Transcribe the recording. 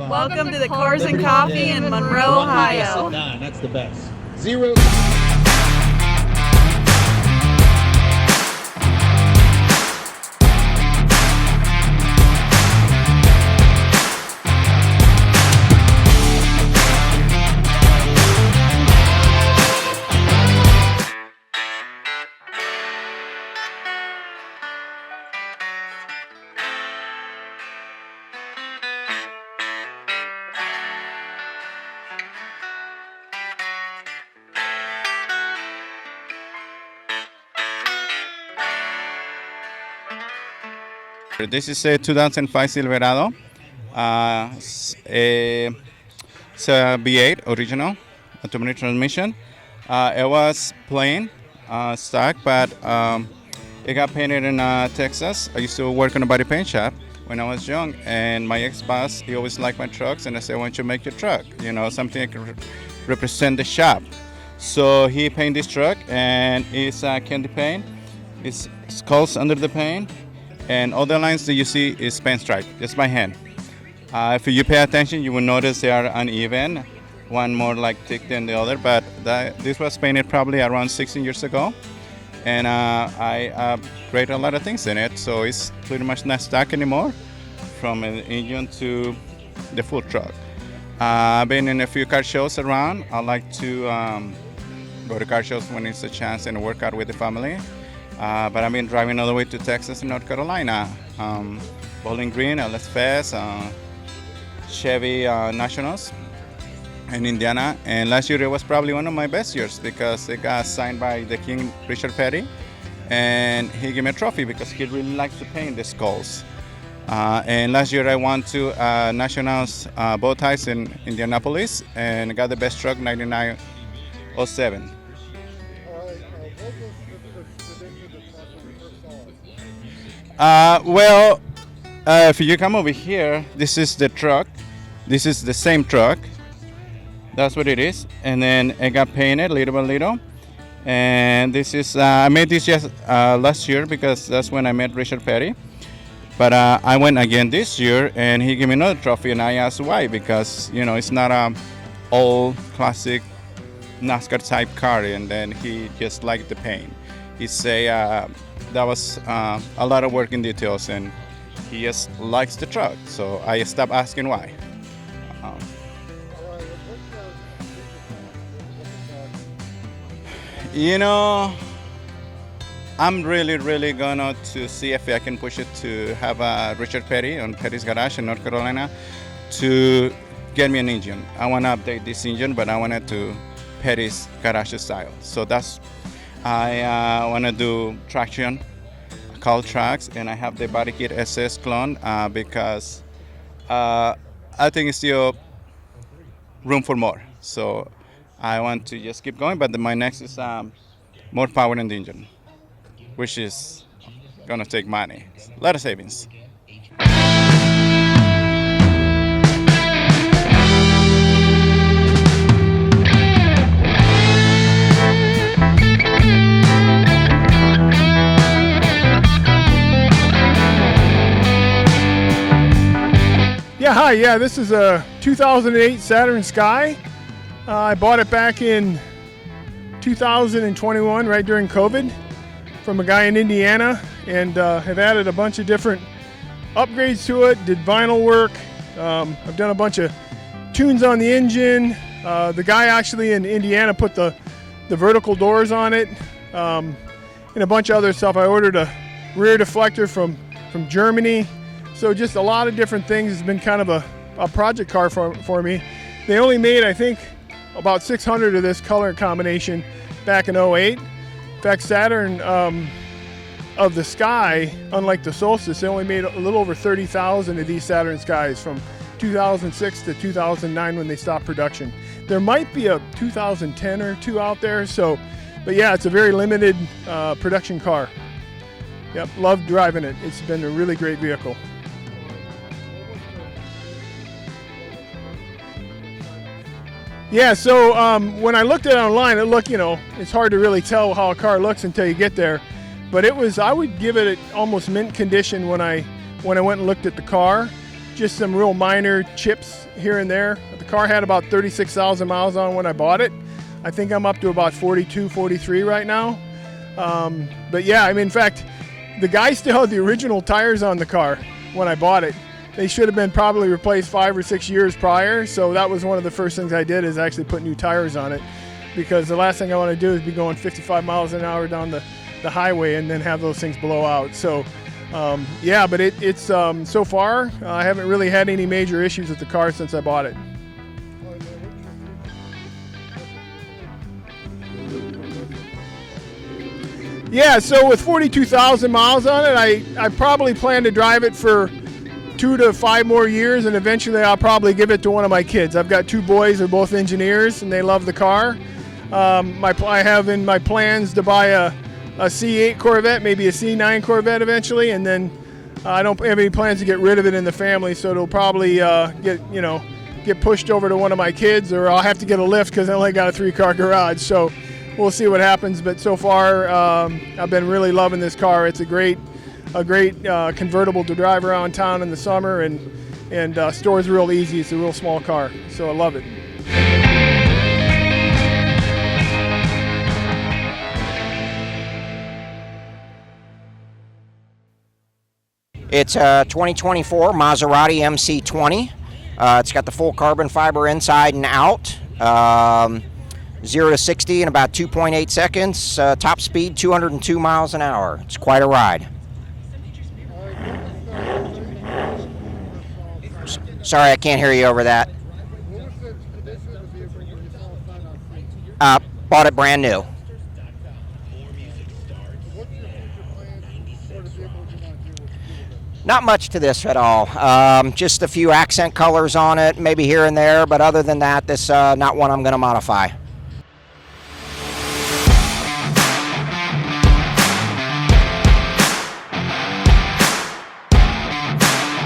Welcome to the Cars and Coffee in Monroe, Ohio. That's the best. Zero. This is a 2005 Silverado. It's a V8 original automatic transmission. It was plain, stock, but it got painted in Texas. I used to work in a body paint shop when I was young, and my ex-boss, he always liked my trucks, and I said, why don't you make your truck? You know, something that can represent the shop. So he painted this truck, and it's candy paint. It's skulls under the paint. And all the lines that you see is paint stripe, just by hand. If you pay attention, you will notice they are uneven, one more like thick than the other, but this was painted probably around 16 years ago. And I upgraded a lot of things in it, so it's pretty much not stock anymore, from an engine to the full truck. I've been in a few car shows around. I like to go to car shows when it's a chance and work out with the family. But I've been driving all the way to Texas and North Carolina. Bowling Green, LS Fest, Chevy Nationals in Indiana. And last year it was probably one of my best years because it got signed by the King, Richard Petty. And he gave me a trophy because he really likes to paint the skulls. And last year I won two Nationals bow ties in Indianapolis and got the best truck, 9907. If you come over here, this is the truck. This is the same truck. That's what it is. And then it got painted little by little. And this is, I made this just last year because that's when I met Richard Petty. But I went again this year and he gave me another trophy and I asked why, because, you know, it's not a old classic NASCAR type car, and then he just liked the paint. He say that was a lot of work in details, and he just likes the truck. So I stopped asking why. You know, I'm really gonna to see if I can push it to have a Richard Petty on Petty's Garage in North Carolina to get me an engine. I want to update this engine, but I want it to Petty's Garage style. So that's, I want to do traction, call tracks, and I have the body kit SS clone because I think it's still room for more. So I want to just keep going, but my next is more power in the engine, which is gonna take money, a lot of savings. Yeah, hi. Yeah, this is a 2008 Saturn Sky. I bought it back in 2021, right during COVID, from a guy in Indiana, and have added a bunch of different upgrades to it, did vinyl work. I've done a bunch of tunes on the engine. The guy actually in Indiana put the vertical doors on it, and a bunch of other stuff. I ordered a rear deflector from Germany. So just a lot of different things. It's been kind of a project car for me. They only made, I think, about 600 of this color combination back in 08. In fact, Saturn of the Sky, unlike the Solstice, they only made a little over 30,000 of these Saturn Skies from 2006 to 2009 when they stopped production. There might be a 2010 or two out there, but yeah, it's a very limited production car. Yep, love driving it. It's been a really great vehicle. Yeah, so when I looked at it online, it looked, it's hard to really tell how a car looks until you get there. But I would give it almost mint condition when I went and looked at the car. just some real minor chips here and there. The car had about 36,000 miles on when I bought it. I think I'm up to about 42, 43 right now. But yeah, I mean, in fact, the guy still had the original tires on the car when I bought it. They should have been probably replaced 5 or 6 years prior. So that was one of the first things I did, is actually put new tires on it, because the last thing I want to do is be going 55 miles an hour down the highway and then have those things blow out. So yeah, but it's so far I haven't really had any major issues with the car since I bought it. Yeah, so with 42,000 miles on it, I probably plan to drive it for 2 to 5 more years, and eventually I'll probably give it to one of my kids. I've got 2 boys, they're both engineers, and they love the car. I have in my plans to buy a C8 Corvette, maybe a C9 Corvette eventually, and then I don't have any plans to get rid of it in the family, so it'll probably get pushed over to one of my kids, or I'll have to get a lift because I only got a 3-car garage. So we'll see what happens, but so far I've been really loving this car. It's a great convertible to drive around town in the summer, and stores real easy. It's a real small car, so I love it. It's a 2024 Maserati MC20. It's got the full carbon fiber inside and out. 0 to 60 in about 2.8 seconds. Top speed 202 miles an hour. It's quite a ride. Sorry, I can't hear you over that. Bought it brand new. Not much to this at all. Just a few accent colors on it, maybe here and there, but other than that, this not one I'm going to modify.